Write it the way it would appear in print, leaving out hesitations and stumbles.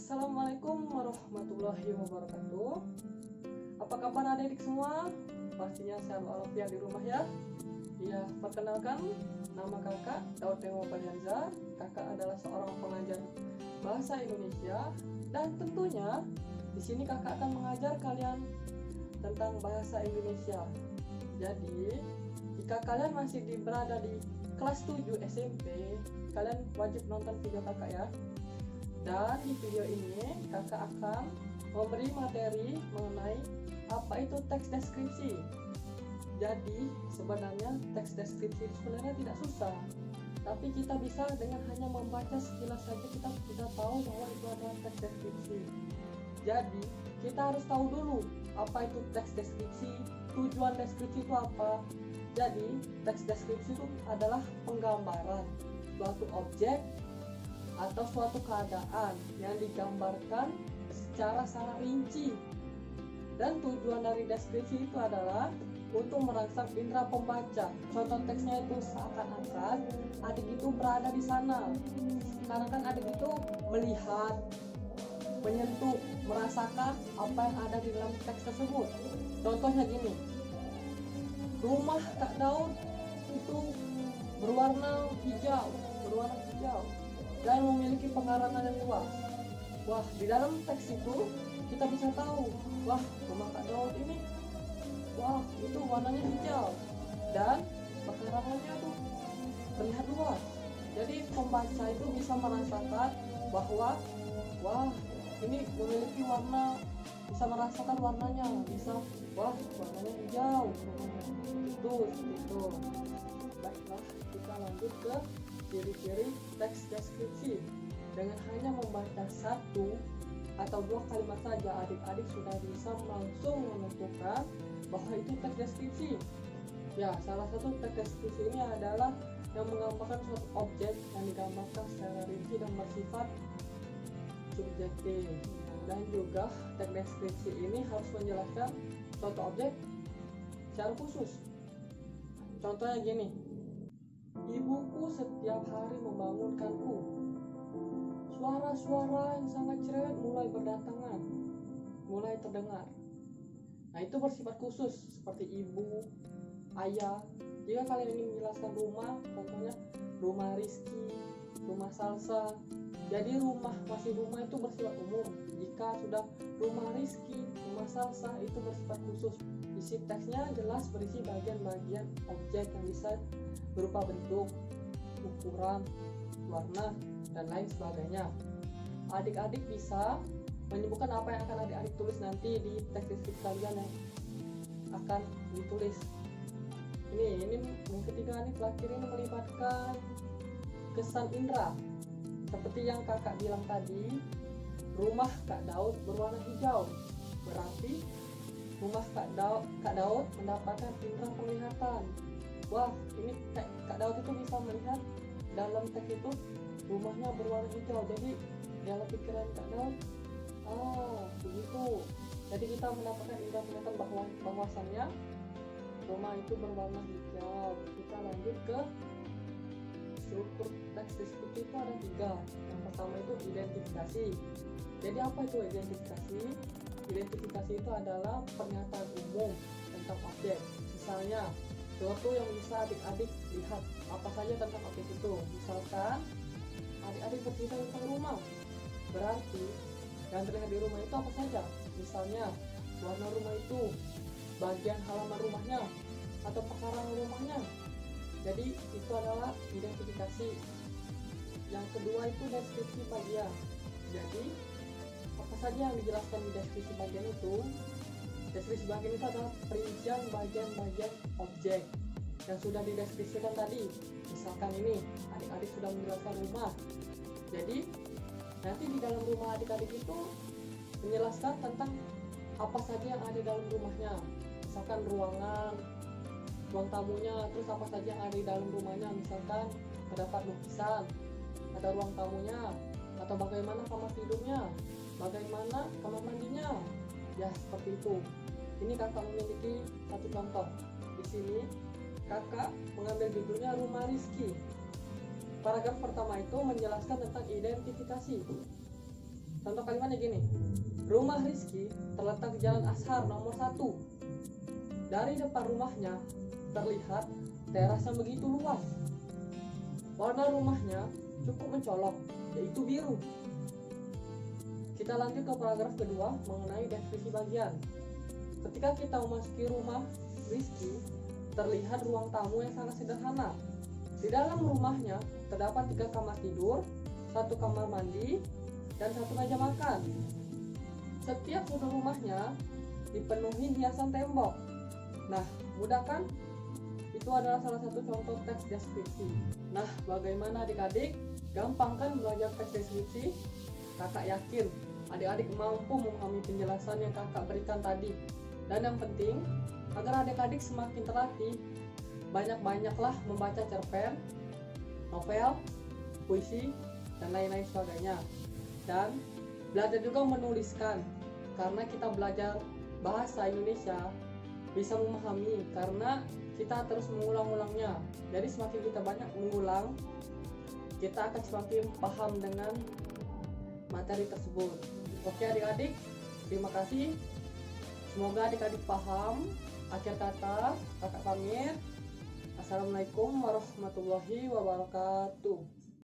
Assalamualaikum warahmatullahi wabarakatuh. Apa kabar adik-adik semua? Pastinya sehat walafiat di rumah ya. Ya, perkenalkan, nama kakak Daud Tengwa Palianza. Kakak adalah seorang pengajar bahasa Indonesia dan tentunya di sini kakak akan mengajar kalian tentang bahasa Indonesia. Jadi, jika kalian masih berada di kelas 7 SMP, kalian wajib nonton video kakak ya. Dan di video ini kakak akan memberi materi mengenai apa itu teks deskripsi. Jadi sebenarnya teks deskripsi sebenarnya tidak susah, tapi kita bisa dengan hanya membaca sekilas saja kita sudah tahu bahwa itu adalah teks deskripsi. Jadi kita harus tahu dulu apa itu teks deskripsi, tujuan deskripsi itu apa. Jadi teks deskripsi itu adalah penggambaran suatu objek atau suatu keadaan yang digambarkan secara sangat rinci, dan tujuan dari deskripsi itu adalah untuk merangsang indera pembaca. Contoh teksnya itu seakan-akan adik itu berada di sana, karena kan adik itu melihat, menyentuh, merasakan apa yang ada di dalam teks tersebut. Contohnya gini, rumah Kak Daud itu berwarna hijau dan memiliki pengarangan yang luas. Wah, di dalam teks itu kita bisa tahu, wah, rumah Kak Daud ini, wah, itu warnanya hijau dan pengarangannya tuh terlihat luas. Jadi pembaca itu bisa merasakan bahwa, wah, ini memiliki warna, bisa merasakan warnanya, bisa, wah, warnanya hijau, itu seperti itu. Baiklah, kita lanjut ke ciri-ciri teks deskripsi. Dengan hanya membaca satu atau dua kalimat saja, adik-adik sudah bisa langsung menentukan bahwa itu teks deskripsi. Ya, salah satu teks deskripsi ini adalah yang menggambarkan suatu objek yang digambarkan secara rinci dan bersifat subjektif. Dan juga teks deskripsi ini harus menjelaskan suatu objek secara khusus. Contohnya gini, ibuku setiap hari membangunkanku. Suara-suara yang sangat cerewet mulai berdatangan, mulai terdengar. Nah, itu bersifat khusus seperti ibu, ayah. Jika kalian ingin menjelaskan rumah, contohnya rumah Rizky, rumah Salsa. Jadi masih rumah itu bersifat umum. Jika sudah rumah Rizky, rumah Salsa, itu bersifat khusus. Isi teksnya jelas berisi bagian-bagian objek yang bisa berupa bentuk, ukuran, warna, dan lain sebagainya. Adik-adik bisa menyebutkan apa yang akan adik-adik tulis nanti di teks deskripsi kalian yang akan ditulis. Ini yang ketiga nih, terakhir ini melibatkan kesan indera. Seperti yang kakak bilang tadi, rumah Kak Daud berwarna hijau, berarti rumah Kak Daud mendapatkan indera penglihatan. Wah, ini Kak Daud itu bisa melihat dalam teks itu rumahnya berwarna hijau. Jadi dalam pikiran Kak Daud, begitu. Jadi kita mendapatkan indera penglihatan bahwasannya rumah itu berwarna hijau. Kita lanjut ke struktur teks deskripsi itu ada 3. Yang pertama itu identifikasi. Jadi apa itu identifikasi? Identifikasi itu adalah pernyataan umum tentang objek. Misalnya, sesuatu yang bisa adik-adik lihat apa saja tentang objek itu. Misalkan adik-adik bercerita tentang rumah, berarti yang terlihat di rumah itu apa saja. Misalnya warna rumah itu, bagian halaman rumahnya, atau pekarangan rumahnya. Jadi itu adalah identifikasi. Yang kedua itu deskripsi bagian. Jadi apa saja yang dijelaskan di deskripsi bagian itu? Deskripsi bagian itu adalah perincian bagian-bagian objek yang sudah dideskripsikan tadi. Misalkan ini, adik-adik sudah menjelaskan rumah. Jadi, nanti di dalam rumah adik-adik itu menjelaskan tentang apa saja yang ada dalam rumahnya. Misalkan ruang tamunya, terus apa saja yang ada di dalam rumahnya. Misalkan terdapat lukisan, ada ruang tamunya, atau bagaimana kamar tidurnya, bagaimana kamar mandinya. Ya, seperti itu. Ini kakak memiliki satu contoh. Di sini kakak mengambil judulnya Rumah Rizky. Paragraf pertama itu menjelaskan tentang identifikasi. Contoh kalimatnya gini. Rumah Rizky terletak di Jalan Ashar nomor 1. Dari depan rumahnya terlihat teras yang begitu luas. Warna rumahnya cukup mencolok, yaitu biru. Kita lanjut ke paragraf kedua mengenai deskripsi bagian. Ketika kita memasuki rumah Rizky, terlihat ruang tamu yang sangat sederhana. Di dalam rumahnya terdapat 3 kamar tidur, 1 kamar mandi, dan 1 meja makan. Setiap sudut rumahnya dipenuhi hiasan tembok. Nah, mudah kan? Itu adalah salah satu contoh teks deskripsi. Nah, bagaimana adik-adik? Gampang kan belajar teks deskripsi? Kakak yakin adik-adik mampu memahami penjelasan yang kakak berikan tadi. Dan yang penting, agar adik-adik semakin terlatih, banyak-banyaklah membaca cerpen, novel, puisi, dan lain-lain sebagainya. Dan belajar juga menuliskan, karena kita belajar bahasa Indonesia bisa memahami karena kita terus mengulang-ulangnya. Jadi semakin kita banyak mengulang, kita akan semakin paham dengan materi tersebut. Oke adik-adik, terima kasih. Semoga adik-adik paham. Akhir kata, kakak pamit. Assalamualaikum warahmatullahi wabarakatuh.